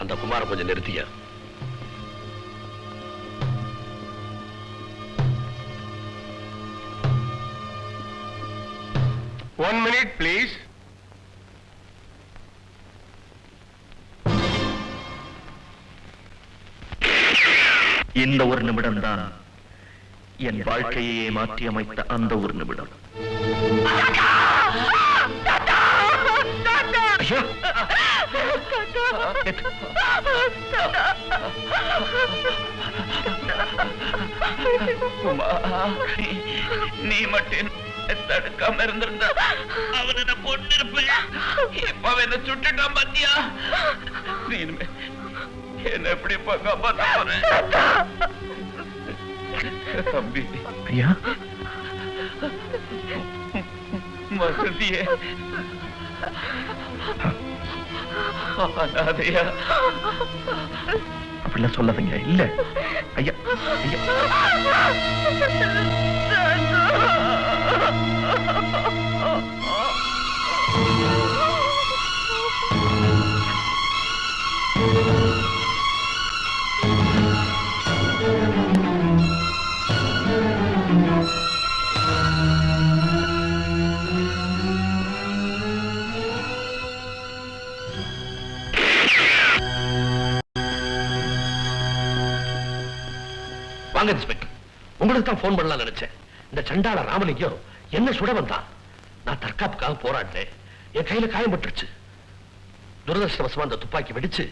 அந்த குமார கொஞ்சம் நிறுத்திய. One minute, please. இந்த ஒரு நிமிடம் தான் என் வாழ்க்கையை மாற்றி அமைத்த அந்த ஒரு நிமிடம். ஐயோ! நீ மட்டும் தடுக்காம இருந்திருந்தா அவனை கொண்டு இருப்பேன். இப்ப என்ன சுட்டுட்டான் பாத்தியா? நீ என்ன எப்படி காப்பாத்த போறேன்? தம்பி ஐயா, வசதியே அனாதையா அப்படிலாம் சொல்லாதீங்க. இல்ல ஐயா, ஐயா வாங்க இன்ஸ்பெக்டர், உங்களுக்கு தான் போன் பண்ணலாம் நினைச்சேன். இந்த சண்டாள ராமலிங்கம் என்ன சுட வந்தான். நான் தற்காப்புக்காக போராடினேன். என் கையில காயம்பட்டுருச்சு. துரதிருஷ்டவசமா அந்த துப்பாக்கி வெடிச்சு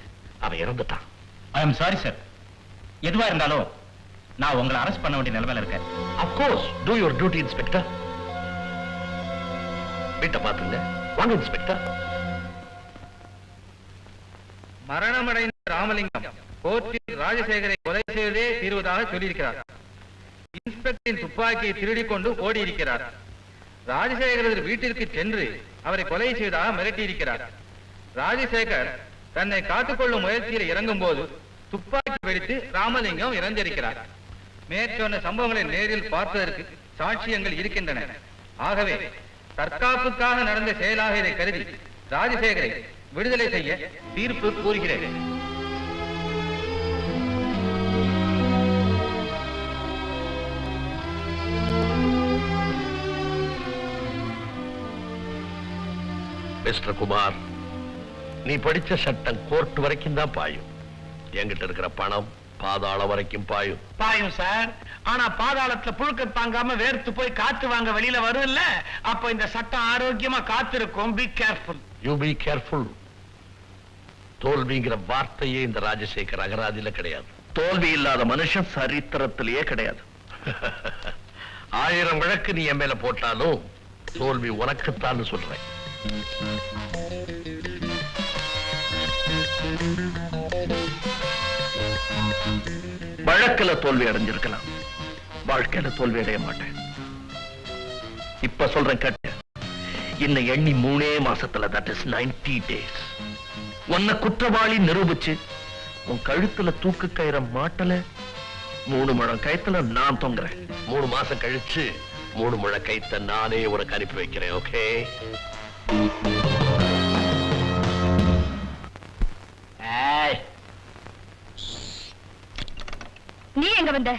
அவன் இறந்துட்டான். I am sorry sir. எதுவா இருந்தாலும் நான் உங்களை அரெஸ்ட் பண்ண வேண்டிய நிலைமையில இருக்கேன். Of course, do your duty inspector. வீட்டை பாத்துங்க. வாங்க இன்ஸ்பெக்டர். மரணமடைந்த ராமலிங்கம் கோர்ட்டில் ராஜசேகரை கொலை செய்தே தீர்வதாக சொல்லியிருக்கிறார். இன்ஸ்பெக்டரின் துப்பாக்கியை திருடிக் கொண்டு ஓடி இருக்கிறார். ராஜசேகரது வீட்டிற்கு சென்று அவரை கொலை செய்வதாக மிரட்டியிருக்கிறார். ராஜசேகர் தன்னை காத்துக்கொள்ளும் முயற்சியில் இறங்கும் போது துப்பாக்கி வெடித்து ராமலிங்கம் இறந்திருக்கிறார். மேற்சொன்ன சம்பவங்களை நேரில் பார்ப்பதற்கு சாட்சியங்கள் இருக்கின்றன. ஆகவே தற்காப்புக்காக நடந்த செயலாக இதை கருதி ராஜசேகரை விடுதலை செய்ய தீர்ப்பு கூறுகிறேன். மிஸ்டர் குமார், நீ படிச்ச சட்டம் கோர்ட் வரைக்கும் தான் பாயும். என்கிட்ட இருக்கிற பணம் பாதாளம் வரைக்கும் பாயும். பாயும் சார். ஆனா பாதாளத்துல புழுக்க தாங்காம வேர்த்து போய் காத்து வாங்க வெளியில வரும் இல்ல, அப்ப இந்த சட்டம் ஆரோக்கியமா காத்திருக்கும். Be careful. You be careful. தோல்விங்கிற வார்த்தையே இந்த ராஜசேகர் அகராதியில கிடையாது. தோல்வி இல்லாத மனுஷன் சரித்திரத்திலேயே கிடையாது. 1000 விளக்கு நீ என் மேல போட்டாலும் தோல்வி உனக்குத்தான் சொல்றேன். வழக்கில தோல்வி அடைஞ்சிருக்கலாம், வாழ்க்கையில தோல்வி அடைய மாட்டேன். இப்ப சொல்றேன் கேட்ட. இன்னும் எண்ணி 3 மாசத்துல, that is 90 days, உன்னை குற்றவாளி நிரூபிச்சு உன் கழுத்துல தூக்கு கயிற மாட்டல 3 முழம் கயத்துல நான் தொங்குறேன். 3 மாசம் கழிச்சு 3 முழ கைத்த நானே உனக்கு அனுப்பி வைக்கிறேன். ஓகே? நீ எங்க வந்த?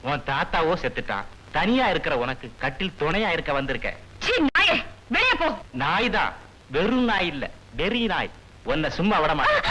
உன் தாத்தாவோ செத்துட்டான். தனியா இருக்கிற உனக்கு கட்டில் துணையா இருக்க வந்திருக்க. நாயே, வெளியே போ. நாய் தான், வெறும் நாய் இல்ல, வெறி நாய். உன்னை சும்மா விட மாட்டேன்.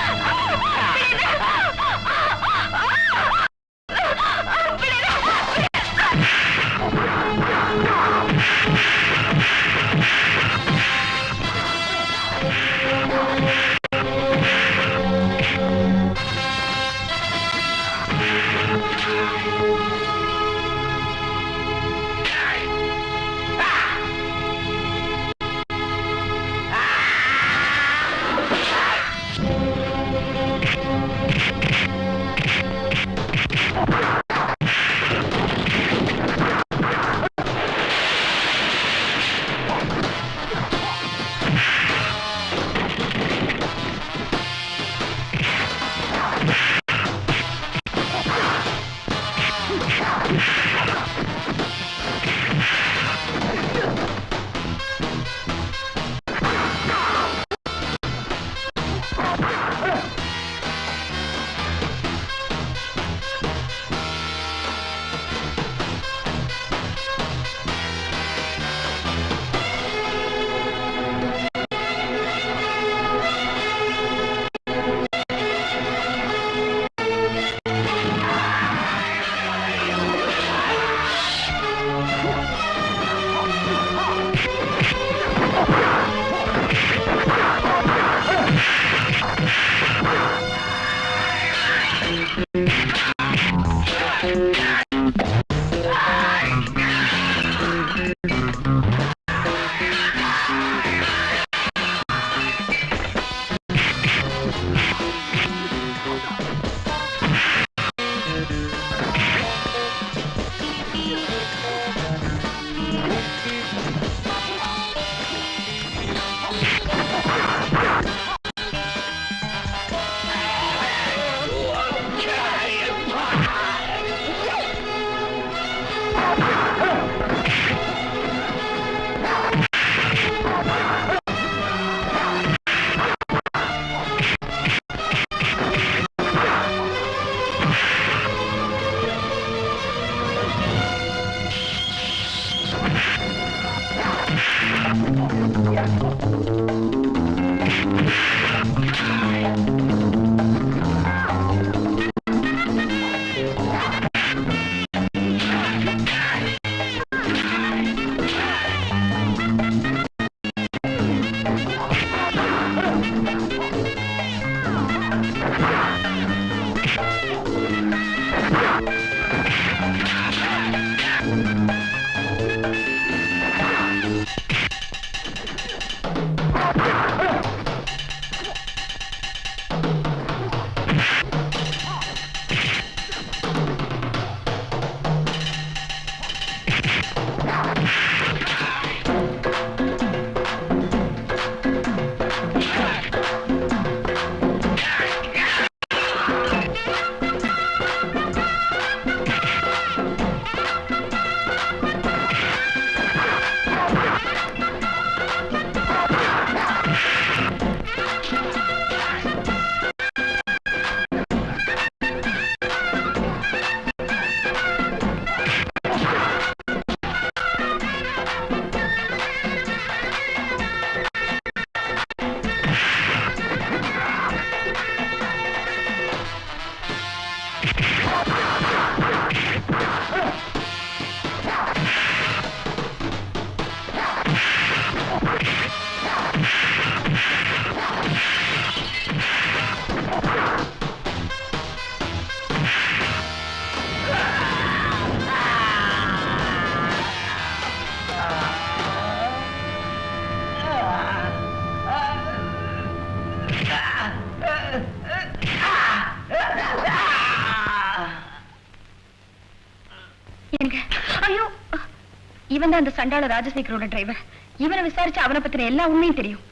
இவன் தான் அந்த சண்டாள ராஜசேகரோட டிரைவர். இவனை விசாரிச்சு அவனை பத்தின எல்லா உண்மையும் தெரியும்.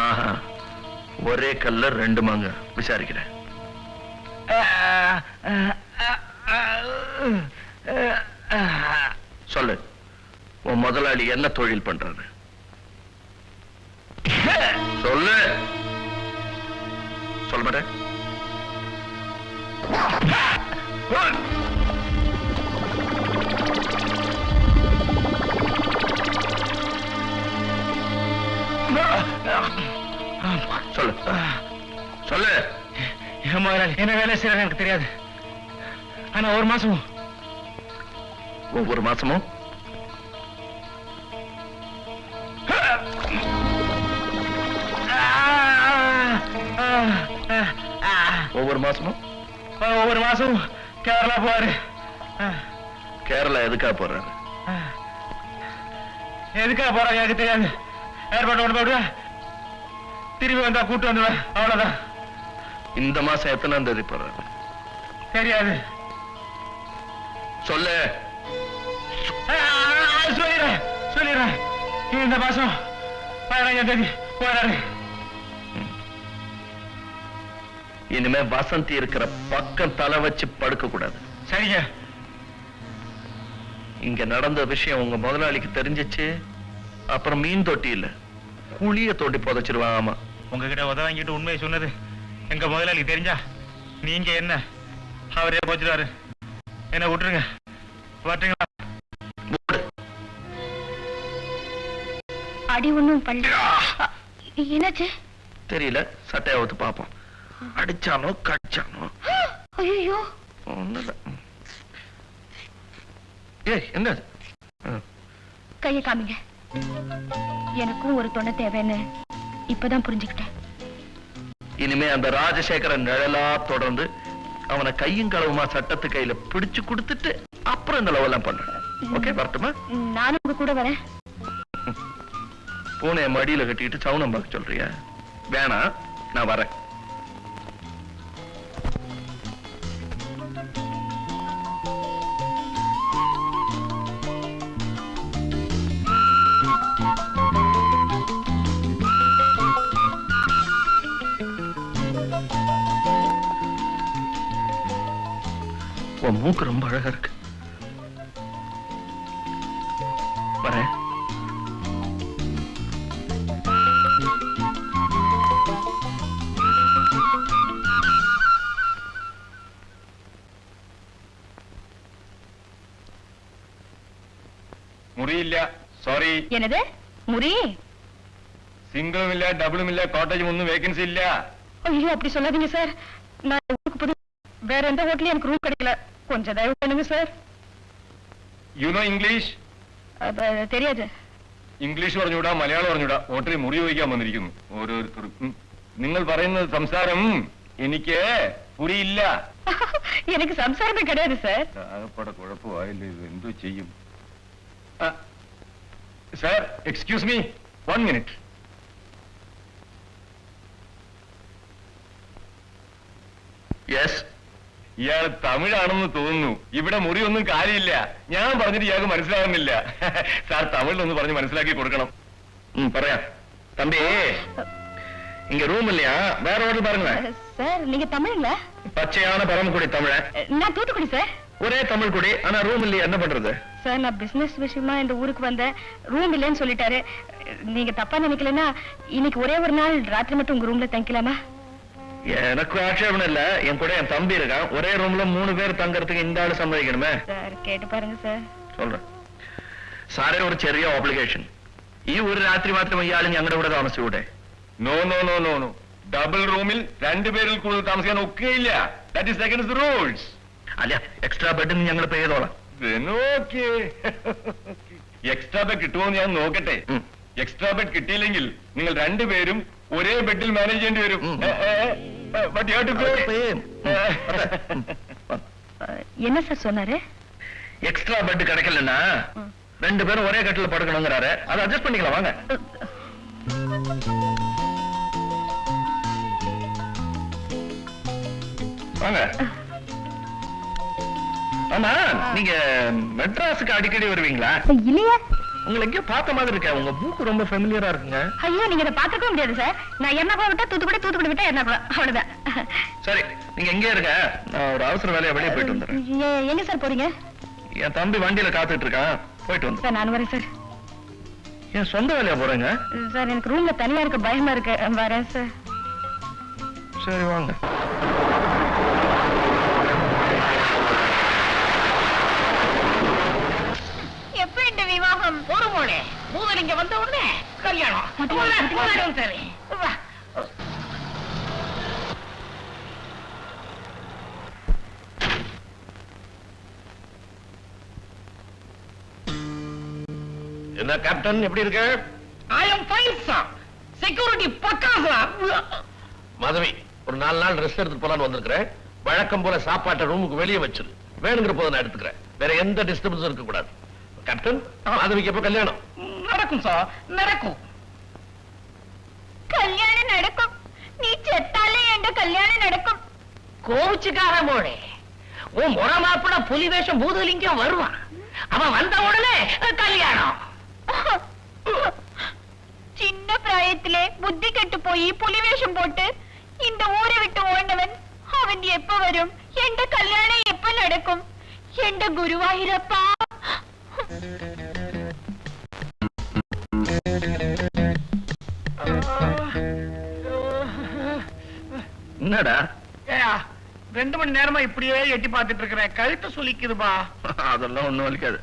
ஆஹா, ஒரே கல்ல ரெண்டு மாங்க. விசாரிக்கிறேன். சொல்லு, உன் முதலாளி என்ன தொழில் பண்றாரு? சொல்லு. சொல்ல மாட்டேன். சொல்லு சொல்லு. என்ன வேலை செய்யறது எனக்கு தெரியாது. ஆனா ஒரு மாசம் ஒவ்வொரு மாசமும் ஒவ்வொரு மாசம் கேரளா போவாரு. கேரளா எதுக்காக போறாரு? எதுக்காக போறாங்க எனக்கு தெரியாது. ஏற்பாடு கொண்டு போயிடுவேன், திரும்பி வந்தா கூட்டு வந்துடுவேன், அவ்வளவுதான். இந்த மாசம் எத்தனாம் தேதி போறாரு? தெரியாது. சொல்லு. சொல்லிடுறேன். இந்த மாசம் 15ஆம் தேதி போறாரு. இனிமே வசந்தி இருக்கிற பக்கம் தலை வச்சு படுக்க கூடாது. சரிங்க. இங்க நடந்த விஷயம் உங்க முதலாளிக்கு தெரிஞ்சிச்சு, அப்புறம் மீன் தொட்டி இல்ல புளிய தோண்டி புதைச்சிருவான். ஆமா, உங்ககிட்ட உதவ வாங்கிட்டு உண்மையை சொன்னது எங்க முதலாளி தெரிஞ்சா நீங்க என்ன அவரே போச்சுட்டாரு. என்ன விட்டுருங்க. வரட்டுங்களா? அடி ஒண்ணும் பண்ண. என்னாச்சு தெரியல. சட்டையை அவுத்து பாப்போம். அடிச்சானோ கடிச்சானோ? ஐயோ, ஒண்ணுல. ஏய், என்ன கைய காமிங்க. எனக்கும் ஒரு துணை தேவைன்னு இப்பதான் புரிஞ்சுக்கிட்டேன். இனிமே அந்த ராஜசேகரன் நிழலா தொடர்ந்து அவனை கையும் களவுமா சட்டத்து கையில பிடிச்சு கொடுத்துட்டு அப்புறம் இந்த லவெல்லாம் பண்றேன். ஓகே, வரட்டுமா? நானும் உங்க கூட வரேன். பூனைய மடியில கட்டிட்டு சவுனம் பார்க்க சொல்றியா? வேணாம், நான் வரேன். உன் மூக்கு ரொம்ப அழகா இருக்கு. வரேன். മുറിയില്ല, സോറി. என்னது முறி? സിംഗിളും ഇല്ല, ഡബിളും ഇല്ല, കോട്ടേജും ഒന്നും വേക്കൻസി ഇല്ല. ஐயோ, அப்படி சொல்லாதீங்க சார். நான் ஊருக்கு புது, வேற எந்த ஹோட்டலையும் எனக்கு ரூம் கிடைக்கல. கொஞ்சம் தயவு பண்ணுங்க சார். You know English? தெரியாது. ഇംഗ്ലീഷ് പറഞ്ഞുകൂടാ, മലയാളം പറഞ്ഞുകൂടാ. ഹോട്ടലിൽ മുറി ചോദിക്കാൻ വന്നിരിക്കുന്നു ഓരോരുത്തർക്കും. നിങ്ങൾ പറയുന്ന സംസാരം എനിക്ക് പുരിയില്ല. எனக்கு சம்சாரமே கிடையாது சார். ആകപ്പാടെ കുഴപ്പമായില്ലേ ഇത്, എന്തോ ചെയ്യും? Sir, excuse me, 1 minute. Yes. ഇയാൾ തമിഴാണെന്ന് തോന്നുന്നു. ഇവിടെ മുറിയൊന്നും കാര്യമില്ല. ഞാൻ പറഞ്ഞിട്ട് ഇയാൾക്ക് മനസ്സിലാകുന്നില്ല. സാർ തമിഴിലൊന്ന് പറഞ്ഞ് മനസ്സിലാക്കി കൊടുക്കണം. പറയാം. தம்பி, இங்க ரூம் இல்லையா? வேற ஹோட்டல் பாருங்க. சார், நீங்க தமிழ்ல? பச்சையான பரமக்குடி தமிழ. நான் தூத்துக்குடி சார். ஒரே தமிழ் குடி, ஆனா ரூம் இல்லையா? என்ன பண்றது? சார், நான் பிசினஸ் விஷயமா இந்த ஊருக்கு வந்தேன். ரூம் இல்லைன்னு சொல்லிட்டாரு. நீங்க தப்பா நினைக்கலன்னா இன்னைக்கு ஒரே ஒரு நாள் ராத்திரி மட்டும் உங்க ரூம்ல தங்கிக்கலாமா? எனக்கு ஆட்சேபம் இல்ல. என் கூட என் தம்பி இருக்கான். ஒரே ரூம்ல 3 பேர் தங்கறதுக்கு இந்த ஆளு சம்மதிக்கணுமே. சார், கேட்டு பாருங்க சார். சொல்றேன். സാറേ, ഒരു ചെറിയ ഓബ്ലിഗേഷൻ. ഈ ഒരു രാത്രി മാത്രം ഇയാൾ ഞങ്ങളുടെ കൂടെ താമസിച്ചൂടെ? No no no no no. Double റൂമിൽ 2 പേരിൽ കൂടുതൽ താമസിക്കാൻ ഒക്കെയില്ല. That is against the rules. അല്ല, എക്സ്ട്രാ ബെഡ് ഞങ്ങൾ പേ ചെയ്തോളാം. എക്സ്ട്രാ ബെഡ് കിട്ടുമോ ഞാൻ നോക്കട്ടെ. എക്സ്ട്രാ ബെഡ് കിട്ടിയില്ലെങ്കിൽ നിങ്ങൾ 2 പേരും ഒരേ ബെഡിൽ മാനേജ് ചെയ്യേണ്ടി വരും. என்ன சார் சொன்னாரு? எக்ஸ்ட்ரா பெட் கிடைக்கலன்னா 2 பேரும் ஒரே கட்டில படுக்கணுங்கிறாரு. அதை அட்ஜஸ்ட் பண்ணிக்கலாம், வாங்க. வாங்க. ஆமா, நீங்க மெட்ராஸுக்கு அடிக்கடி வருவீங்களா? இல்லையா. உங்களை எங்கேயோ பார்த்த மாதிரி இருக்கேன். உங்க மூக்கு ரொம்ப ஃபெமிலியரா இருக்குங்க. ஐயோ நீங்க இதை பார்த்துக்க முடியாது சார். நான் எர்ணாகுளம் விட்டா தூத்துக்குடி விட்டா எர்ணாகுளம், அவ்வளவுதான். சரி, நீங்க எங்கே இருக்க? நான் ஒரு அவசர வேலையா வெளியே போயிட்டு வந்துடுறேன். எங்க சார் போறீங்க? என் தம்பி வண்டியில காத்துட்டு இருக்கான், போயிட்டு வந்து. சார் நான் வரேன் சார். என் சொந்த வேலையா போறேங்க? சார் எனக்கு ரூம்ல தனியா இருக்க பயமா இருக்கு, வரேன் சார். சரி வாங்க. எப்ப இந்த விவாகம்? ஒரு மோனே மூதலிங்க வந்த உடனே கல்யாணம். சரி வா. என்ன கேப்டன், எப்படி இருக்க? I am fine, sir. Security பக்கா, sir. மாதவி, ஒரு 4 நாள் ரெஸ்ட் எடுத்துட்டு போலான்னு வந்திருக்கிறேன். வழக்கம் போல சாப்பாட்டை ரூமுக்கு வெளியே வச்சிரு. வேணுங்கிற போது நான் எடுத்துக்கிறேன். வேற எந்த டிஸ்டர்பன்ஸும் இருக்க கூடாது. கேப்டன், மாதவிக்கு எப்ப கல்யாணம்? நடக்கும் சார், நடக்கும். கல்யாணம் நடக்கும். நீ செத்தாலே என்ற கல்யாணம் நடக்கும். கோவிச்சுக்கார மோனே, உன் முறை மாப்பிள்ள புலி வேஷம் பூதலிங்கம் வருவான். அவன் வந்த உடனே கல்யாணம். சின்ன பிராயத்திலே புத்தி கெட்டு போய் புலி வேஷம் போட்டு இந்த ஊரை விட்டு ஓடினவன் அவன் எப்ப வரும்? எந்த கல்யாணம் எப்ப நடக்கும்? எந்த குருவாயிரப்பா. என்னடா? ஏயா 2 மணி நேரமா இப்படியே எட்டி பார்த்துட்டு இருக்கிறேன். கழுத்து சுலிக்குதுப்பா. அதெல்லாம் ஒண்ணும் வலிக்காது.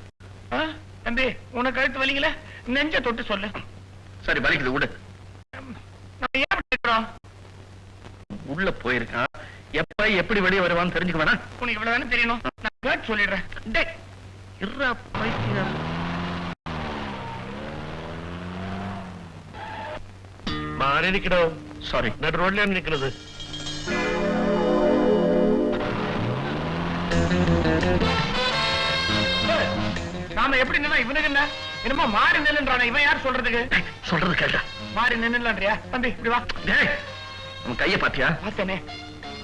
தம்பி, உனக்கு கழுத்து வலிக்கல? நெஞ்ச தொட்டு சொல்லு. சரி, வலிக்குது, விடு. நம்ம ஏன் கேட்கிறோம்? உள்ள போயிருக்கான். எப்ப எப்படி வெளியே வருவான்னு தெரிஞ்சுக்க வேணா? உனக்கு இவ்வளவுதானே தெரியணும். நான் கேட்டு சொல்லிடுறேன். டேய், இருடா, பைத்தியம். மாறி நிக்கணும். சாரி. நடு ரோட்ல நிக்கிறது. நாம எப்படி நின்னா இவனுக்கு என்ன? என்னமோ மாறி நின்னுன்றானே, இவன் யார் சொல்றதுக்கு? சொல்றது கேட்டா. மாறி நின்னுலான்றியா? தம்பி இப்படி வா. டேய், உன் கைய பாத்தியா? பார்த்தேனே.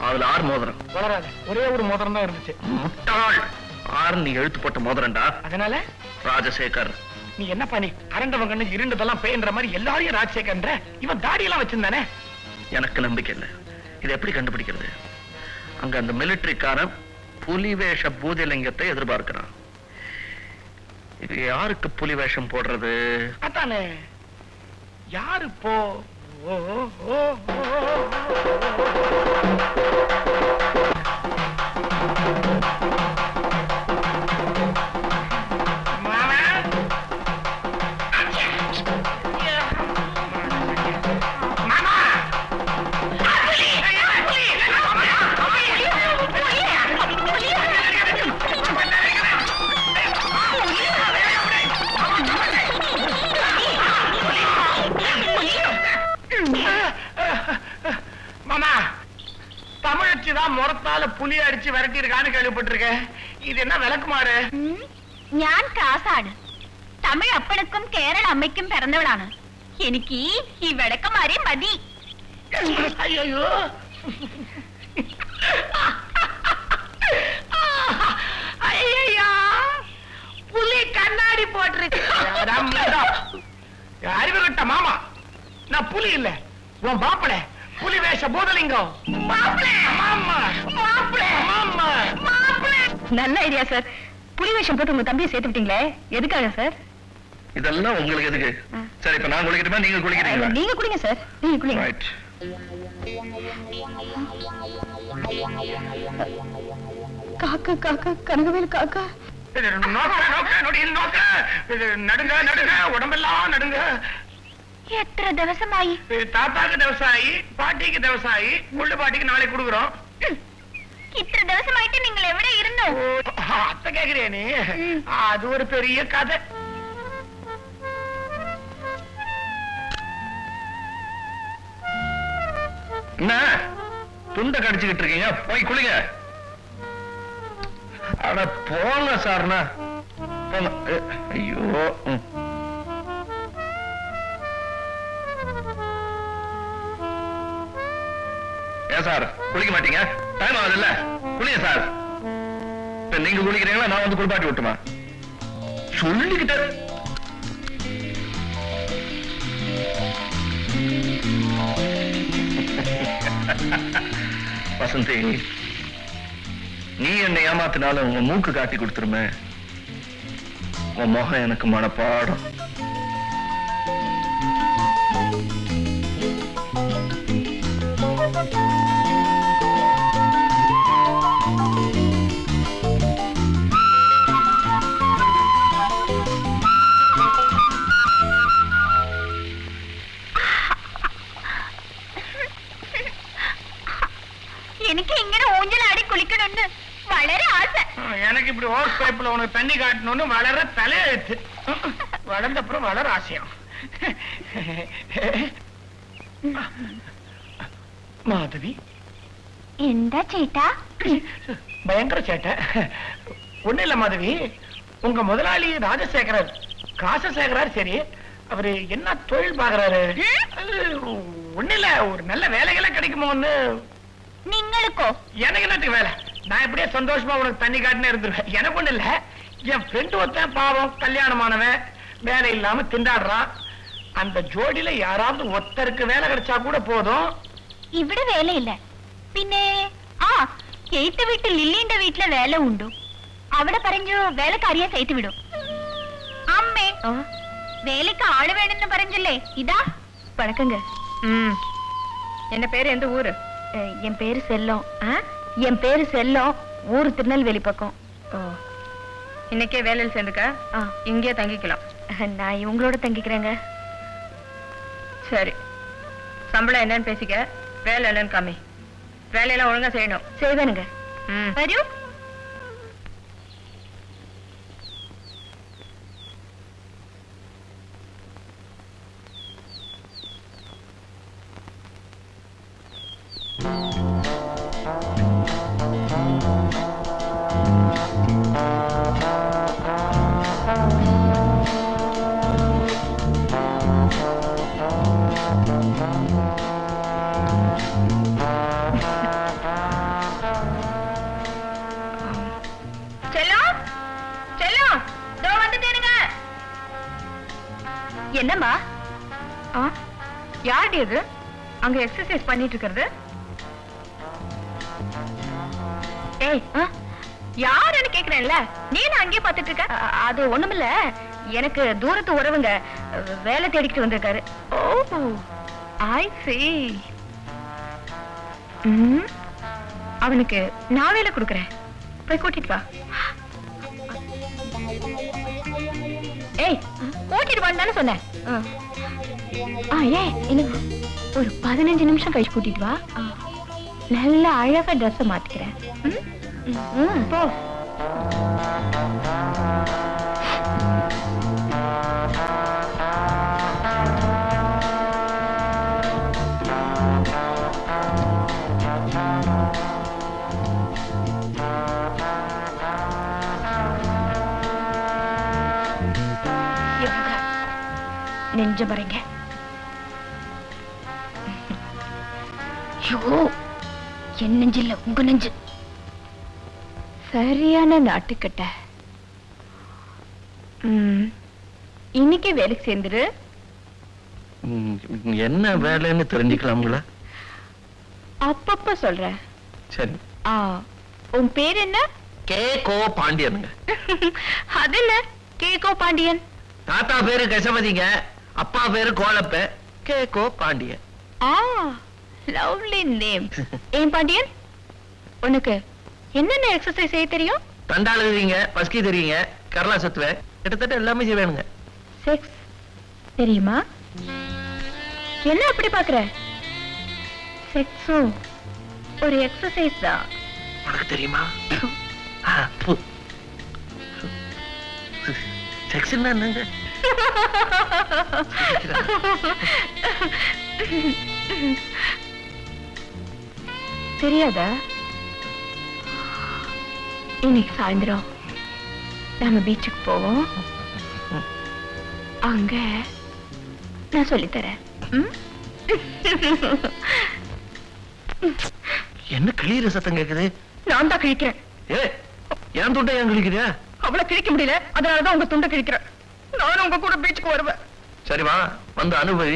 அதுல 6 மோதிரம். வளராத, ஒரே ஒரு மோதிரம் தான் இருந்துச்சு. முட்டாள். 6 நீ எழுத்து போட்ட மோதிரம்டா. அதனால ராஜசேகர். நீ என்ன பண்ணி அரண்டவன் கண்ணு இருண்டதெல்லாம் பேன்ற மாதிரி எல்லாரையும் ராஜசேகர்ன்ற? இவன் தாடியெல்லாம் வச்சிருந்தானே. எனக்கு நம்பிக்கை இல்லை. இதை எப்படி கண்டுபிடிக்கிறது? அங்க அந்த மிலிட்டரிக்காரன் புலி வேஷ பூஜலிங்கத்தை எதிர்பார்க்கிறான். இது யாருக்கு புலி வேஷம் போடுறது? அதானே, யாரு போ? ஓ, ஓ, ஓ, மாமா. மாமா. மாமா, தமிழச்சிதான் முறத்தால புலி அடிச்சு விரட்டி இருக்கான்னு கேள்விப்பட்டிருக்கேன். இது என்ன விளக்குமாறு? ഞാൻ കാസാണ്. തമിഴ് അപ്പനക്കും കേരള അമ്മയ്ക്കും പിറന്നവളാണ്. എനിക്ക് ഈ വിളക്കമാരെ മതി. ஐயோ, ஐயா, புலி கண்ணாடி போட்டிருக்கு. அறிவு கட்ட மாமா, நான் புலி இல்ல, உன் மாப்பிள புலி வேஷ பூதலிங்கம். நல்ல ஐடியா சார். புலி வேஷம் போட்டு உங்க தம்பியை சேர்த்து விட்டீங்களே, எதுக்காக சார்? இதெல்லாம் உங்களுக்கு எதுக்கு? சரி, இப்ப நான் குளிக்கட்டுமா, நீங்க குளிக்கிறீங்களா? நீங்க குடிங்க சார், நீங்க குடிங்க. ரைட். காக்கா காக்கா, கனகவேல் காக்கா. நடுங்க நடுங்க, உடம்பெல்லாம் நடுங்க. എത്ര ദിവസമായി? தாத்தாக்கு ദിവസമായി, പാട്ടിക്ക് ദിവസമായി, മുള്ളു പാട്ടിക്ക് നാളെ കൊടുക്കുறோம். ഇത്ര ദിവസമായിട്ട് നിങ്ങൾ എവിടെ ഇരുന്നു? அத்தை கேக்குறியா நீ? அது ஒரு பெரிய கதை. என்ன துண்ட கடிச்சுக்கிட்டு இருக்கீங்க? போய் குளிங்க. அட போங்க சார்னா, போங்க. ஐயோ. ஏன் சார் குளிக்க மாட்டீங்க? டைம் ஆகுது இல்ல, குளிங்க சார். இப்ப நீங்க குளிக்கிறீங்களா, நான் வந்து குளிப்பாட்டி விட்டுமா? சொல்லிக்கிட்ட வசந்தி, நீ என்னை ஏமாத்தினாலும் உன் மூக்கு காட்டி கொடுத்துருமே, உன் முகம் எனக்கு மனப்பாடம். എനിക്ക് ഇങ്ങനെ ഊഞ്ഞലാടി കുളിക്കണമെന്ന് വളരെ ആശ. எனக்கு இப்படி ஓஸ் பைப்ல உனக்கு தண்ணி காட்டணும்னு வளர தலையெழுத்து. வளர்ந்தப்புறம் வளர ஆசையம். மாதவி, എന്താ ചേട്ടാ? பயங்கர சேட்டை. ஒண்ணு இல்ல மாதவி, உங்க முதலாளி ராஜசேகரர் காசு சேகராரு. சரி, அவரு என்ன தொழில் பாக்குறாரு? ஒண்ணு இல்ல, ஒரு நல்ல வேலைகள்லாம் கிடைக்குமோன்னு. നിങ്ങൾക്കോ? எனக்கு என்னத்துக்கு வேலை? நான் எப்படியே சந்தோஷமா உனக்கு தண்ணி காட்டினே இருந்துருவேன். எனக்கு ஒண்ணு இல்ல, என் ஃப்ரெண்டு ஒருத்தன் பாவம் கல்யாணமானவன் வேலை இல்லாம திண்டாடுறான். அந்த ஜோடியில யாராவது ஒருத்தருக்கு வேலை கிடைச்சா கூட போதும். ഇവിടെ വേലയില്ല. പിന്നെ ആ എയ്ത്ത് വീട്ടിൽ ലില്ലിന്റെ വീട്ടിലെ വേല ഉണ്ടു. അവിടെ പറഞ്ഞു വേലക്കാരിയെ സേത്ത് വിടും. അമ്മേ, வேலைக்கு ஆளு வேணும்னு பறஞ்சல்லே. இதா வணக்கங்க. என்ன பேரு, எந்த ஊரு? என் பேரு செல்லம். என் பேரு செல்லம், ஊரு திருநெல்வேலி பக்கம். இன்னைக்கே வேலையில் சேர்ந்துக்க, இங்கே தங்கிக்கலாம். நான் இவங்களோட தங்கிக்கிறேங்க. சரி, சம்பளம் என்னன்னு பேசிக்க, வேலை என்னன்னு காமி. வேலையெல்லாம் ஒழுங்கா செய்யணும். செய்வேனுங்க. வரையோ. என்னம்மா? யாருடைய இது அங்க எக்ஸசைஸ் பண்ணிட்டு இருக்கிறது? ஏய், யாருன்னு கேக்குறேன்ல, நீ அங்கே பாத்துட்டு இருக்க? அது ஒண்ணுமில்ல, எனக்கு தூரத்து உறவுங்க வேலை தேடிக்கிட்டு வந்திருக்காரு. ஓ, ஐ see. அவனுக்கு நான் வேலை கொடுக்கறேன், போய் கூட்டிட்டு வா. ஏய், கூட்டிட்டு வான்னு சொன்னேன். எனக்கு ஒரு 15 நிமிஷம் கழிச்சு கூட்டிட்டு வா. நல்ல அழகா ட்ரெஸ் மாத்திக்கிறேன். போ. நெஞ்ச பாருங்க. என் நெஞ்சில்ல உங்க நெஞ்சு. சரியான நாட்டுக்கட்ட. இன்னைக்கு வேலைக்கு சேர்ந்துரு. என்ன வேலைன்னு தெரிஞ்சுக்கலாம்ங்களா? அப்பப்ப சொல்றேன். சரி. உன் பேர் என்ன? கே.கோ. பாண்டியனுங்க. அது என்ன கே.கோ. பாண்டியன்? தாத்தா பேரு கசபதிங்க, அப்பா பேரு கோலப்ப. கே.கோ. பாண்டியன். Lovely name. ஏன் பாண்டியன், உனக்கு என்னென்ன எக்ஸசைஸ் செய்ய தெரியும்? தண்டால் தெரியுங்க, பஸ்கி தெரியுங்க, கரலா சுத்துவேன், கிட்டத்தட்ட எல்லாமே செய்வேனுங்க. செக்ஸ் தெரியுமா? என்ன அப்படி பாக்குற? செக்ஸும் ஒரு எக்ஸசைஸ் தான். உனக்கு தெரியுமா? செக்ஸ் என்னங்க? தெரியாதா? இன்னைக்கு சாயந்தரம் நம்ம பீச்சுக்கு போவோம். அங்க நான் சொல்லித்தரேன். என்ன கிளியிற சத்தம் கேக்குது? நான் தான் கிழிக்கிறேன். என் துண்டை ஏன் கிழிக்கிறியா? அவளை கிழிக்க முடியல, அதனாலதான் உங்க துண்டை கிழிக்கிறேன். நானும் உங்க கூட பீச்சுக்கு வருவேன். சரிவா, வந்து அனுபவி.